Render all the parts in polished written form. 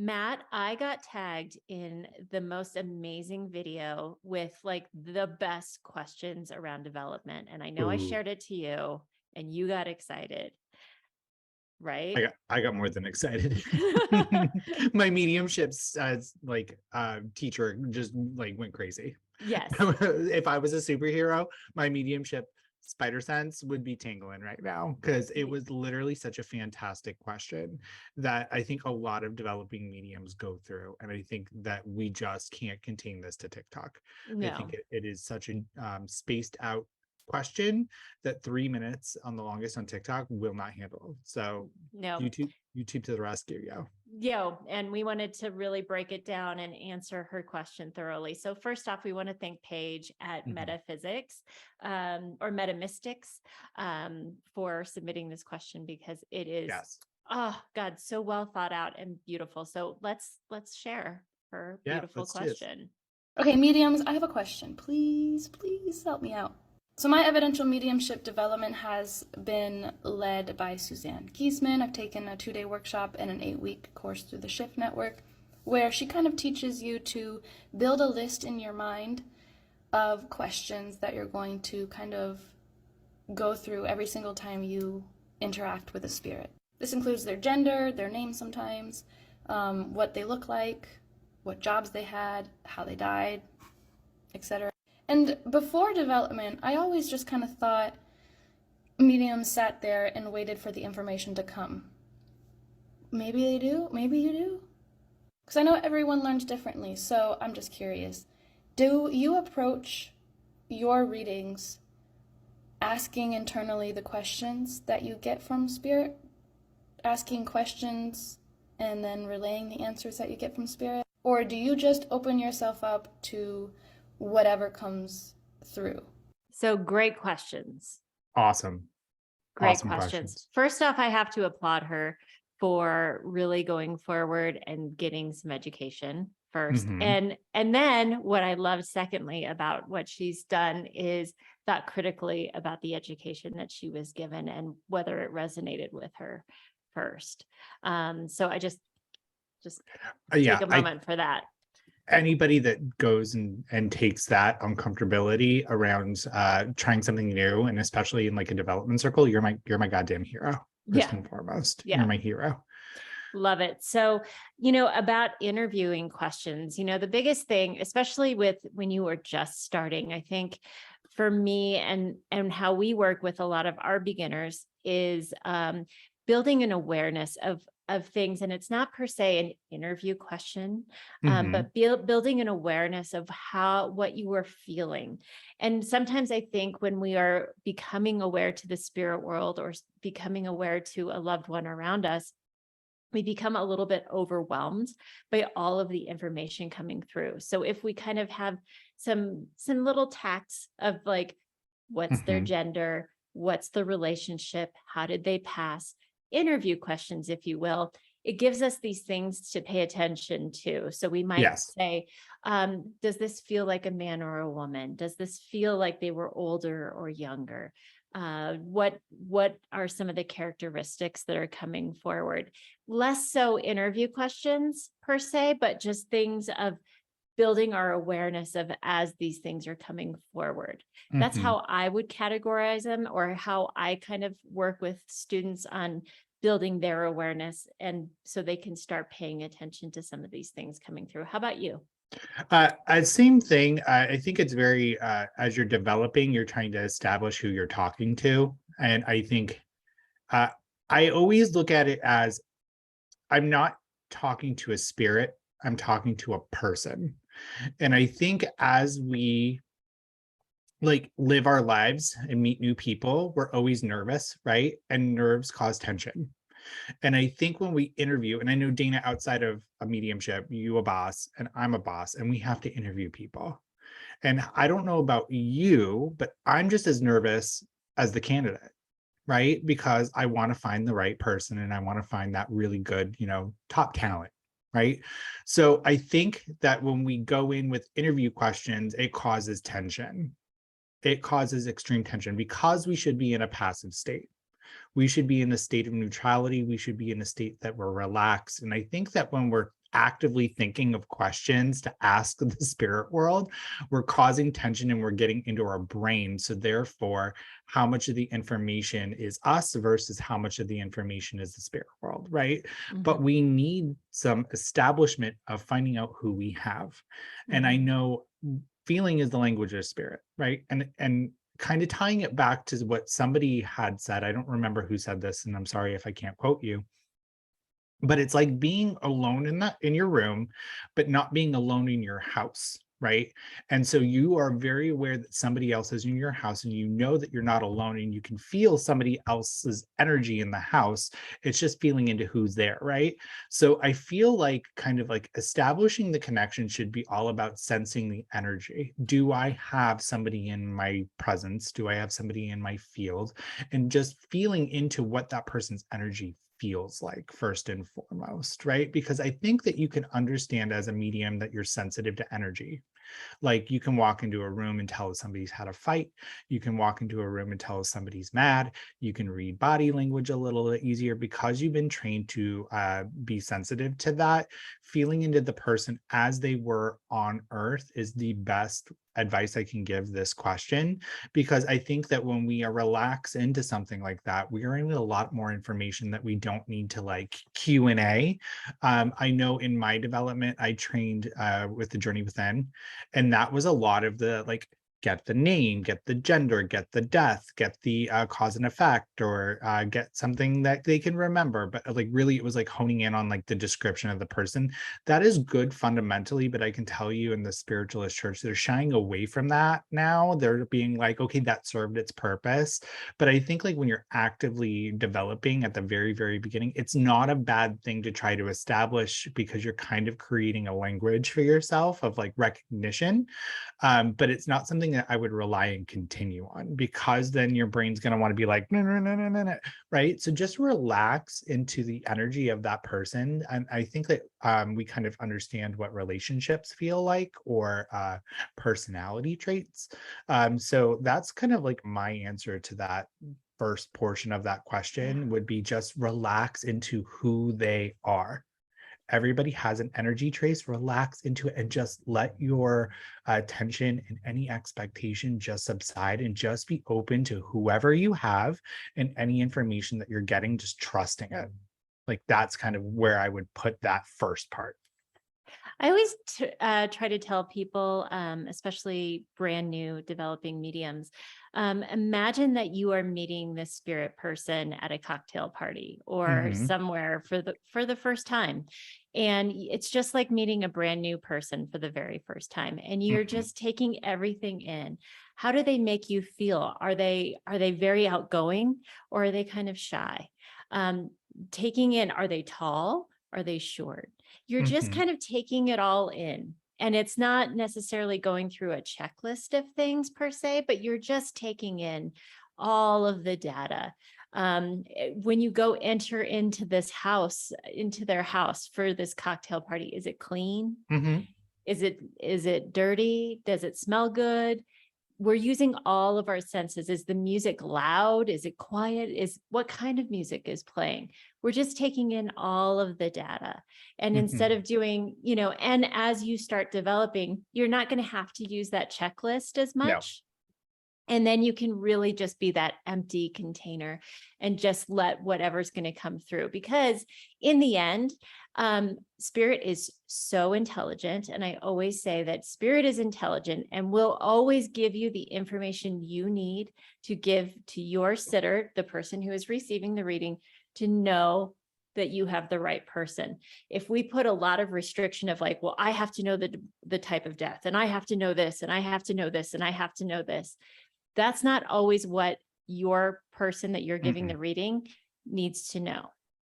Matt, I got tagged in the most amazing video with like the best questions around development. And I know I Ooh, shared it to you and you got excited, I right? got I got more than excited. My mediumship's teacher just like went crazy. Yes. If I was a superhero, my mediumship spider sense would be tingling right now because it Y- was literally such a fantastic question that I think a lot of developing mediums go through. And I think that we just can't contain this to TikTok. I think No, it is such a spaced out question that 3 minutes on the longest on TikTok will not handle. So no. YouTube to the rescue, yo. And we wanted to really break it down and answer her question thoroughly. So first off, we want to thank Paige at Mhm. Metaphysics or Metamystics for submitting this question because it is, Yes. oh God, so well thought out and beautiful. So let's share her Yeah, beautiful let's do this. question. Okay, mediums, I have a question. Please help me out. So my evidential mediumship development has been led by Suzanne Giesman. I've taken a 2-day workshop and an 8-week course through the Shift Network, where she kind of teaches you to build a list in your mind of questions that you're going to kind of go through every single time you interact with a spirit. This includes their gender, their name sometimes, what they look like, what jobs they had, how they died, etc. And before development, I always just kind of thought mediums sat there and waited for the information to come. Maybe they do, maybe you do. Because I know everyone learns differently, so I'm just curious. Do you approach your readings asking internally the questions that you get from spirit? Asking questions and then relaying the answers that you get from spirit? Or do you just open yourself up to whatever comes through? So great questions. Awesome. Great Awesome questions. questions. First off, I have to applaud her for really going forward and getting some education first. Mhm. And then what I love secondly about what she's done is thought critically about the education that she was given and whether it resonated with her first. So I just Yeah, take a moment for that. anybody that goes and takes that uncomfortability around trying something new, and especially in like a development circle, you're my goddamn hero. First Yeah. and foremost, you're Yeah. my hero. Love it. So, about interviewing questions, the biggest thing, especially with when you are just starting, I think for me and how we work with a lot of our beginners is building an awareness of things. And it's not per se an interview question, Mhm. but building an awareness of what you are feeling. And sometimes I think when we are becoming aware to the spirit world or becoming aware to a loved one around us, we become a little bit overwhelmed by all of the information coming through. So if we kind of have some little tacts of like, what's their Mhm. gender, what's the relationship, how did they pass, interview questions, if you will, it gives us these things to pay attention to. So we might Yes. say, does this feel like a man or a woman? Does this feel like they were older or younger? What are some of the characteristics that are coming forward? Less so interview questions per se, but just things of building our awareness of as these things are coming forward. That's Mhm. how I would categorize them, or how I kind of work with students on building their awareness and so they can start paying attention to some of these things coming through. How about you? Same thing. I think it's very as you're developing, you're trying to establish who you're talking to, and I think uh, I always look at it as I'm not talking to a spirit, I'm talking to a person. And I think as we like live our lives and meet new people, we're always nervous, right? And nerves cause tension. And I think when we interview, and I know Dana, outside of a mediumship, you a boss and I'm a boss, and we have to interview people. And I don't know about you, but I'm just as nervous as the candidate, right? Because I want to find the right person and I want to find that really good, top talent. Right. So I think that when we go in with interview questions, it causes tension. It causes extreme tension because we should be in a passive state. We should be in a state of neutrality. We should be in a state that we're relaxed. And I think that when we're actively thinking of questions to ask the spirit world, we're causing tension and we're getting into our brain. So therefore, how much of the information is us versus how much of the information is the spirit world, right? But Mhm, we need some establishment of finding out who we have. And I mhm. know feeling is the language of spirit, right? And kind of tying it back to what somebody had said. I don't remember who said this, and I'm sorry if I can't quote you, but it's like being alone in your room, but not being alone in your house, right? And so you are very aware that somebody else is in your house, and you know that you're not alone, and you can feel somebody else's energy in the house. It's just feeling into who's there, right? So I feel like kind of like establishing the connection should be all about sensing the energy. Do I have somebody in my presence? Do I have somebody in my field? And just feeling into what that person's energy feels like first and foremost, right? Because I think that you can understand as a medium that you're sensitive to energy. Like you can walk into a room and tell if somebody's had a fight. You can walk into a room and tell if somebody's mad. You can read body language a little bit easier because you've been trained to be sensitive to that. Feeling into the person as they were on earth is the best advice I can give this question, because I think that when we are relaxed into something like that, we are in a lot more information that we don't need to like Q&A. I know in my development, I trained with the Journey Within, and that was a lot of the like, get the name, get the gender, get the death, get the cause and effect, or get something that they can remember. But like really, it was like honing in on like the description of the person. That is good fundamentally, but I can tell you in the spiritualist church, they're shying away from that now. They're being like, okay, that served its purpose. But I think like when you're actively developing at the very, very beginning, it's not a bad thing to try to establish, because you're kind of creating a language for yourself of like recognition. But it's not something that I would rely and continue on, because then your brain's going to want to be like, no, no, no, no, no, no, right? So just relax into the energy of that person. And I think that we kind of understand what relationships feel like, or personality traits. So that's kind of like my answer to that first portion of that Yeah. question, would be just relax into who they are. Everybody has an energy trace. Relax into it and just let your tension and any expectation just subside, and just be open to whoever you have and any information that you're getting, just trusting it. Like that's kind of where I would put that first part. I always try to tell people, especially brand new developing mediums, imagine that you are meeting this spirit person at a cocktail party or Hmm. somewhere for the first time, and it's just like meeting a brand new person for the very first time, and you're Hmm. just taking everything in. How do they make you feel? Are they very outgoing, or are they kind of shy? Um, Taking in, are they tall? Are they short? You're just Hmm. kind of taking it all in. And it's not necessarily going through a checklist of things per se, but you're just taking in all of the data. When you go enter into this house, into their house for this cocktail party, is it clean? Hmm. Is it dirty? Does it smell good? We're using all of our senses. Is the music loud? Is it quiet? Is what kind of music is playing? We're just taking in all of the data. And instead Hmm. of doing, and as you start developing, you're not going to have to use that checklist as No. much. And then you can really just be that empty container and just let whatever's going to come through. Because in the end, spirit is so intelligent. And I always say that spirit is intelligent and will always give you the information you need to give to your sitter, the person who is receiving the reading, to know that you have the right person. If we put a lot of restriction of like, well, I have to know the type of death, and I have to know this, and I have to know this, and I have to know this, that's not always what your person that you're giving Hmm. the reading needs to know.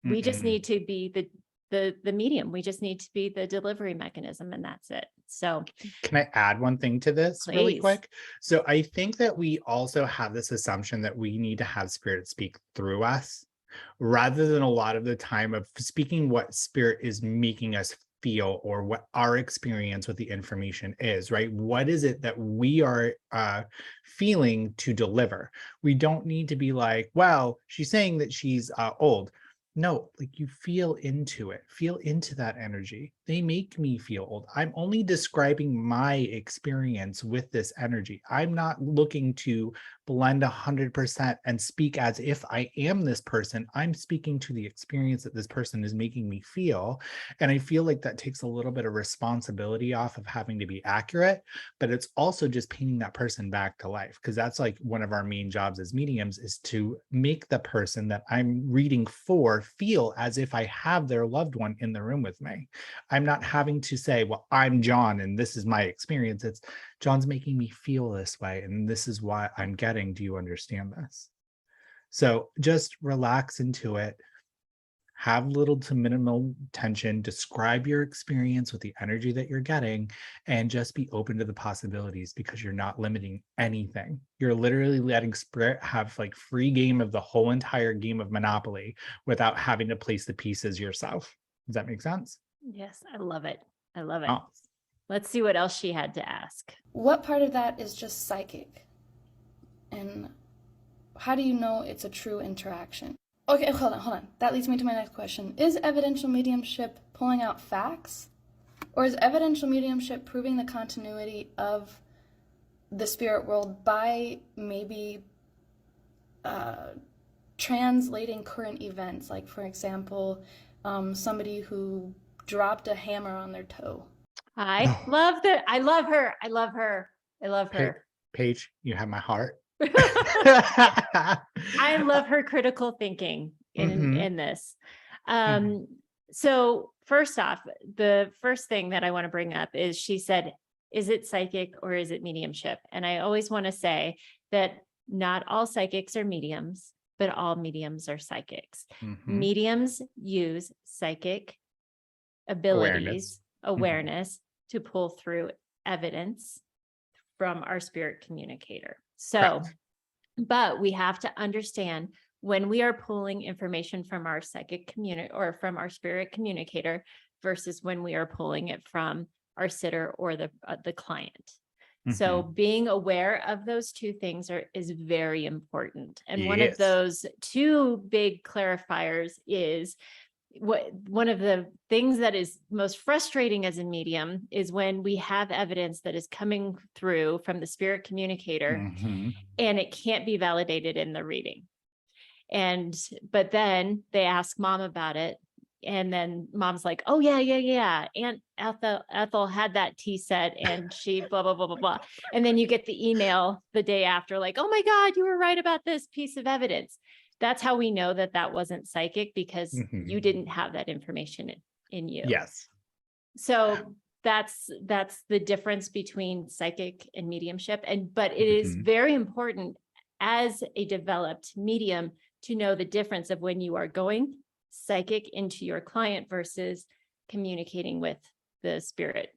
We just Hmm. need to be the medium. We just need to be the delivery mechanism, and that's it. So Can I add one thing to this really please. quick? So I think that we also have this assumption that we need to have spirit speak through us, rather than a lot of the time of speaking what spirit is making us feel, or what our experience with the information is, right? What is it that we are feeling to deliver? We don't need to be like, well, she's saying that she's old. No, like you feel into it, feel into that energy. they make me feel old. I'm only describing my experience with this energy. I'm not looking to blend 100% and speak as if I am this person. I'm speaking to the experience that this person is making me feel. And I feel like that takes a little bit of responsibility off of having to be accurate, but it's also just painting that person back to life. Because that's like one of our main jobs as mediums, is to make the person that I'm reading for feel as if I have their loved one in the room with me. I'm not having to say, well, I'm John and this is my experience. It's John's making me feel this way, and this is why I'm getting. Do you understand this? So just relax into it. Have little to minimal tension. Describe your experience with the energy that you're getting, and just be open to the possibilities, because you're not limiting anything. You're literally letting spirit have like free game of the whole entire game of Monopoly without having to place the pieces yourself. Does that make sense? Yes, I love it. I love it. Oh. Let's see what else she had to ask. What part of that is just psychic? And how do you know it's a true interaction? Okay, hold on. That leads me to my next question. Is evidential mediumship pulling out facts? Or is evidential mediumship proving the continuity of the spirit world by maybe translating current events? Like, for example, somebody who dropped a hammer on their toe. I love that. I love her. I love her. I love her. Paige, you have my heart. I love her critical thinking in this. So first off, the first thing that I want to bring up is, she said, is it psychic or is it mediumship? And I always want to say that not all psychics are mediums, but all mediums are psychics. Mediums use psychic abilities, awareness to pull through evidence from our spirit communicator. So, but we have to understand, when we are pulling information from our psychic community or from our spirit communicator versus when we are pulling it from our sitter or the client. So being aware of those two things is very important. And one of those two big clarifiers is, one of the things that is most frustrating as a medium is when we have evidence that is coming through from the spirit communicator and it can't be validated in the reading. But then they ask mom about it. And then mom's like, oh yeah. Aunt Ethel had that tea set and she blah, blah, blah, blah, blah. And then you get the email the day after, like, oh my God, you were right about this piece of evidence. That's how we know that that wasn't psychic, because you didn't have that information in you. Yes. So that's the difference between psychic and mediumship. But it is very important as a developed medium to know the difference of when you are going psychic into your client versus communicating with the spirit.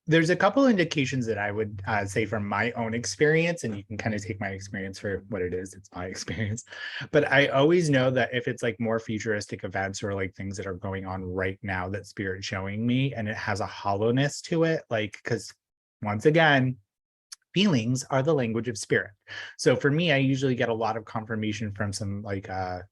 There's a couple indications that I would say from my own experience, and you can kind of take my experience for what it is. It's my experience. But I always know that if it's like more futuristic events or like things that are going on right now that spirit's showing me, and it has a hollowness to it, like, because once again, feelings are the language of spirit. So for me, I usually get a lot of confirmation from some like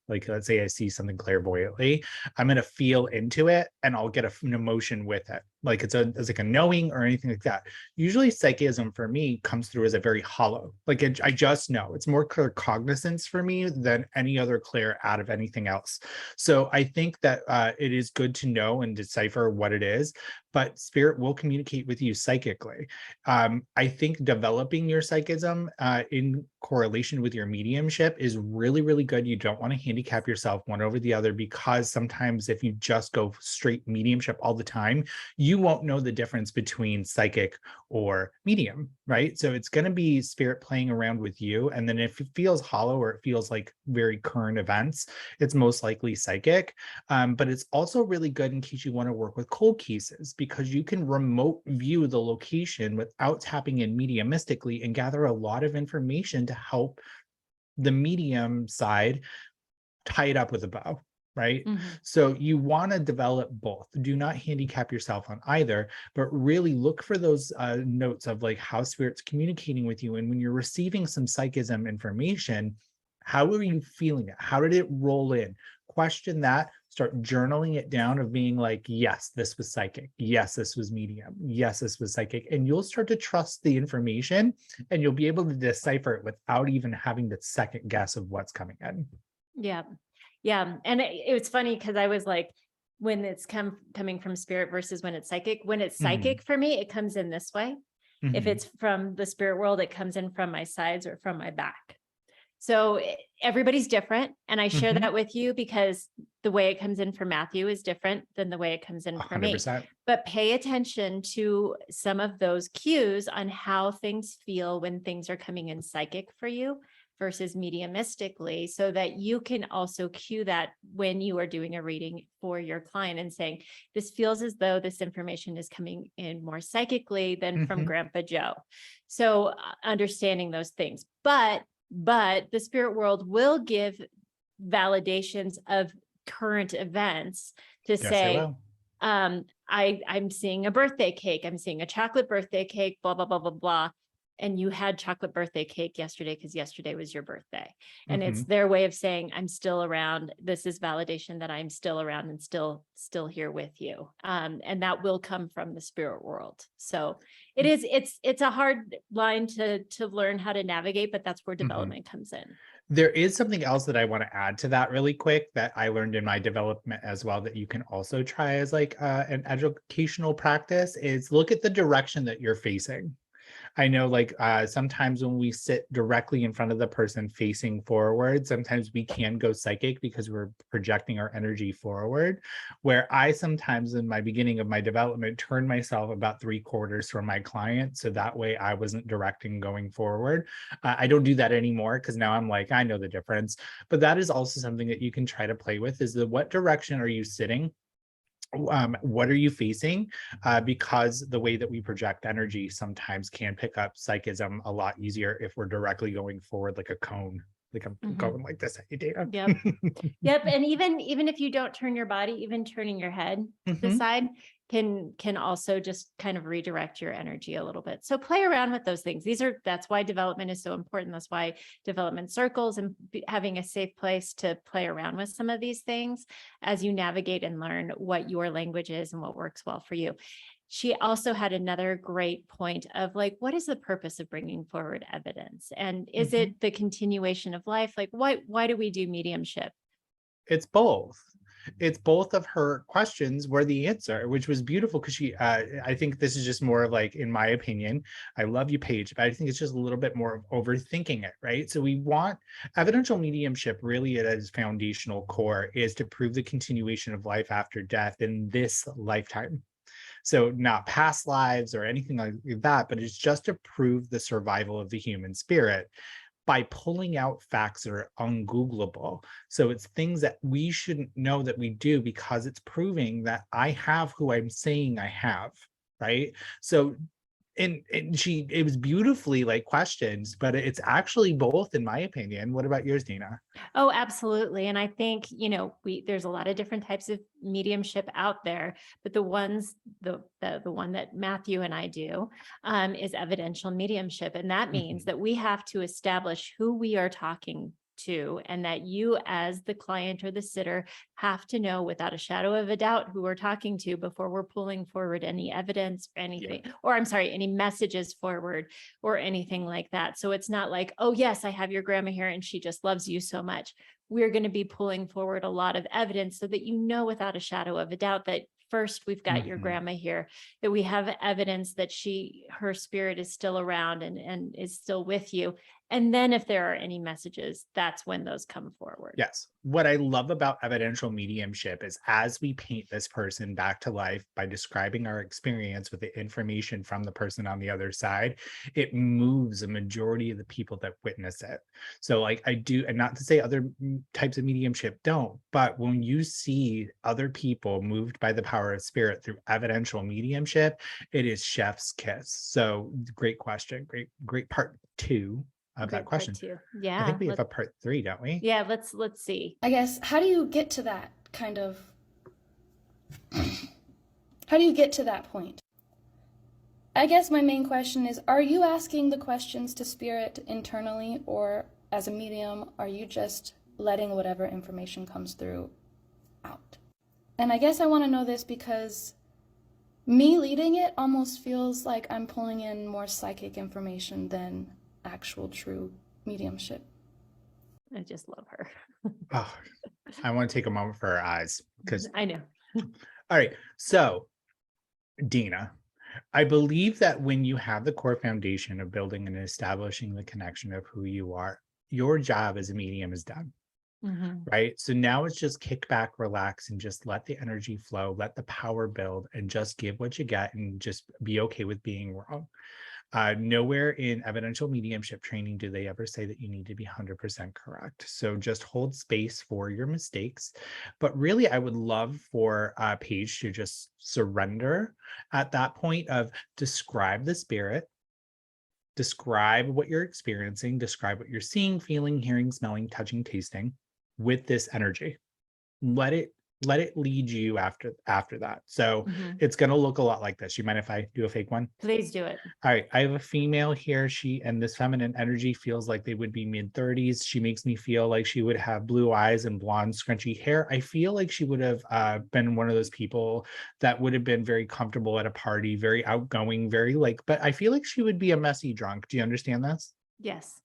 let's say I see something clairvoyantly, I'm going to feel into it and I'll get an emotion with it. Like it's like a knowing or anything like that. Usually psychism for me comes through as a very hollow, like I just know. It's more clear cognizance for me than any other clear out of anything else. So I think that it is good to know and decipher what it is, but spirit will communicate with you psychically. I think developing your psychism in correlation with your mediumship is really, really good. You don't want to handicap yourself one over the other, because sometimes if you just go straight mediumship all the time, you won't know the difference between psychic or medium, right? So it's going to be spirit playing around with you. And then if it feels hollow or it feels like very current events, it's most likely psychic. But it's also really good in case you want to work with cold cases, because you can remote view the location without tapping in mediumistically and gather a lot of information to help the medium side tie it up with a bow. Right? So you want to develop both. Do not handicap yourself on either, but really look for those notes of like how spirit's communicating with you. And when you're receiving some psychism information, how are you feeling it? How did it roll in? question that, start journaling it down of being like, yes, this was psychic. Yes, this was medium. Yes, this was psychic. And you'll start to trust the information and you'll be able to decipher it without even having the second guess of what's coming in. Yeah. Yeah. And it was funny because I was like, when it's coming from spirit versus when it's psychic. When it's psychic for me, it comes in this way. If it's from the spirit world, it comes in from my sides or from my back. So everybody's different. And I share that with you because the way it comes in for Matthew is different than the way it comes in for 100%. me. But pay attention to some of those cues on how things feel when things are coming in psychic for you versus mediumistically, so that you can also cue that when you are doing a reading for your client and saying, this feels as though this information is coming in more psychically than from Grandpa Joe. So understanding those things, but the spirit world will give validations of current events to say, I'm seeing a birthday cake. I'm seeing a chocolate birthday cake, blah, blah, blah, blah, blah. And you had chocolate birthday cake yesterday because yesterday was your birthday. And it's their way of saying, I'm still around. This is validation that I'm still around and still here with you. And that will come from the spirit world. So it's a hard line to learn how to navigate, but that's where development comes in. There is something else that I want to add to that really quick that I learned in my development as well that you can also try as like an educational practice is look at the direction that you're facing. I know like sometimes when we sit directly in front of the person facing forward, sometimes we can go psychic because we're projecting our energy forward, where I sometimes in my beginning of my development turned myself about 3/4 from my client. So that way I wasn't directing going forward. I don't do that anymore because now I'm like, I know the difference. But that is also something that you can try to play with is what direction are you sitting? What are you facing? Because the way that we project energy sometimes can pick up psychism a lot easier if we're directly going forward like a cone. Like I'm going like this, hey, Dana. Yep. And even if you don't turn your body, even turning your head to the side can also just kind of redirect your energy a little bit. So play around with those things. That's why development is so important. That's why development circles and having a safe place to play around with some of these things as you navigate and learn what your language is and what works well for you. She also had another great point of like, what is the purpose of bringing forward evidence? And is it the continuation of life? Like, why do we do mediumship? It's both. It's both of her questions were the answer, which was beautiful because she, I think this is just more of like, in my opinion, I love you, Paige, but I think it's just a little bit more of overthinking it, right? So we want evidential mediumship really at its foundational core is to prove the continuation of life after death in this lifetime. So not past lives or anything like that, but it's just to prove the survival of the human spirit by pulling out facts that are ungoogleable. So it's things that we shouldn't know that we do because it's proving that I have who I'm saying I have, right? So and it was beautifully like questions, but it's actually both in my opinion. What about yours, Dina? Oh, absolutely. And I think, there's a lot of different types of mediumship out there, but the one that Matthew and I do is evidential mediumship. And that means that we have to establish who we are talking to, and that you as the client or the sitter have to know without a shadow of a doubt who we're talking to before we're pulling forward any evidence or anything, or I'm sorry, any messages forward or anything like that. So it's not like, oh yes, I have your grandma here and she just loves you so much. We're going to be pulling forward a lot of evidence so that you know without a shadow of a doubt that first we've got your grandma here, that we have evidence that her spirit is still around and is still with you. And then if there are any messages, that's when those come forward. Yes. What I love about evidential mediumship is as we paint this person back to life by describing our experience with the information from the person on the other side, it moves a majority of the people that witness it. So like I do, and not to say other types of mediumship don't, but when you see other people moved by the power of spirit through evidential mediumship, it is chef's kiss. So great question. Great part 2 of that question. Yeah. I think we have a part 3, don't we? Yeah, let's see. I guess, how do you get to that kind of, how do you get to that point? I guess my main question is, are you asking the questions to spirit internally, or as a medium, are you just letting whatever information comes through out. And I guess I want to know this because me leading it almost feels like I'm pulling in more psychic information than actual true mediumship. I just love her. Oh, I want to take a moment for our eyes because, I know. all right. So, Dina, I believe that when you have the core foundation of building and establishing the connection of who you are, your job as a medium is done. Mhm. Right. So now it's just kick back, relax, and just let the energy flow, let the power build, and just give what you get and just be okay with being wrong. Nowhere in evidential mediumship training do they ever say that you need to be 100% correct. So just hold space for your mistakes. But really, I would love for Paige to just surrender at that point of describe the spirit, describe what you're experiencing, describe what you're seeing, feeling, hearing, smelling, touching, tasting with this energy. Let it lead you after that. So Mhm. it's going to look a lot like this. You mind if I do a fake one? Please do it. All right, I have a female here. And this feminine energy feels like they would be mid-30s. She makes me feel like she would have blue eyes and blonde, scrunchy hair. I feel like she would have been one of those people that would have been very comfortable at a party, very outgoing, but I feel like she would be a messy drunk. Do you understand this? Yes.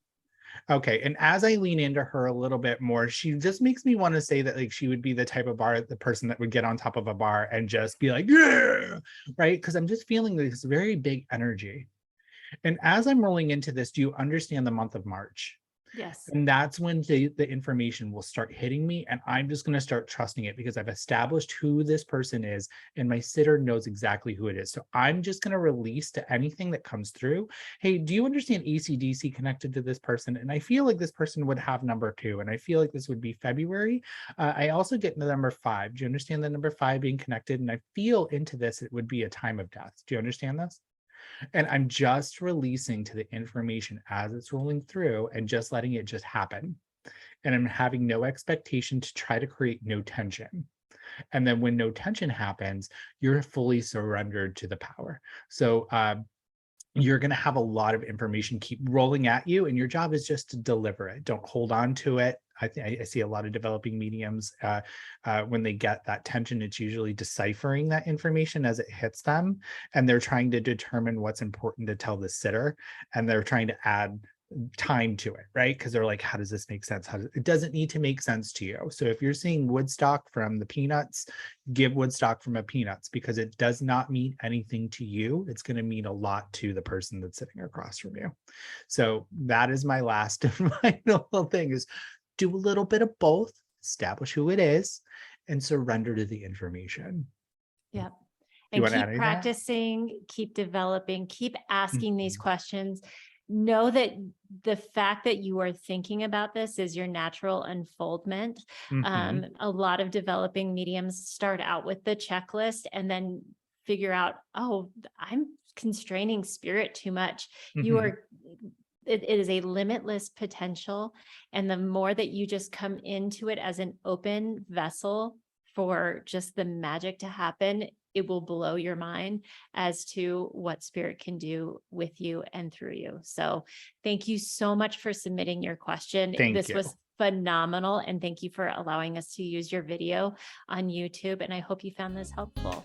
Okay. And as I lean into her a little bit more, she just makes me want to say that like she would be the type of the person that would get on top of a bar and just be like, yeah, right. Because I'm just feeling this very big energy. And as I'm rolling into this, do you understand the month of March? Yes. And that's when the information will start hitting me. And I'm just going to start trusting it because I've established who this person is. And my sitter knows exactly who it is. So I'm just going to release to anything that comes through. Hey, do you understand AC/DC connected to this person? And I feel like this person would have number 2. And I feel like this would be February. I also get the number 5. Do you understand the number 5 being connected? And I feel into this, it would be a time of death. Do you understand this? And I'm just releasing to the information as it's rolling through and just letting it just happen. And I'm having no expectation to try to create no tension. And then when no tension happens, you're fully surrendered to the power. So you're going to have a lot of information keep rolling at you, and your job is just to deliver it. Don't hold on to it. I see a lot of developing mediums when they get that tension, it's usually deciphering that information as it hits them, and they're trying to determine what's important to tell the sitter, and they're trying to add time to it, right? Because they're like, how does this make sense? It doesn't need to make sense to you. So if you're seeing Woodstock from the Peanuts, give Woodstock from a Peanuts, because it does not mean anything to you. It's going to mean a lot to the person that's sitting across from you. So that is my last and final thing is do a little bit of both, establish who it is, and surrender to the information. Yep. Do you And want to add keep anything to that? practicing, keep developing, keep asking these Mhm. questions. Know that the fact that you are thinking about this is your natural unfoldment. Mhm. A lot of developing mediums start out with the checklist and then figure out, oh, I'm constraining spirit too much. You Mhm. are, it is a limitless potential. And the more that you just come into it as an open vessel for just the magic to happen, it will blow your mind as to what spirit can do with you and through you. So thank you so much for submitting your question. Thank This you. was phenomenal. And thank you for allowing us to use your video on YouTube. And I hope you found this helpful.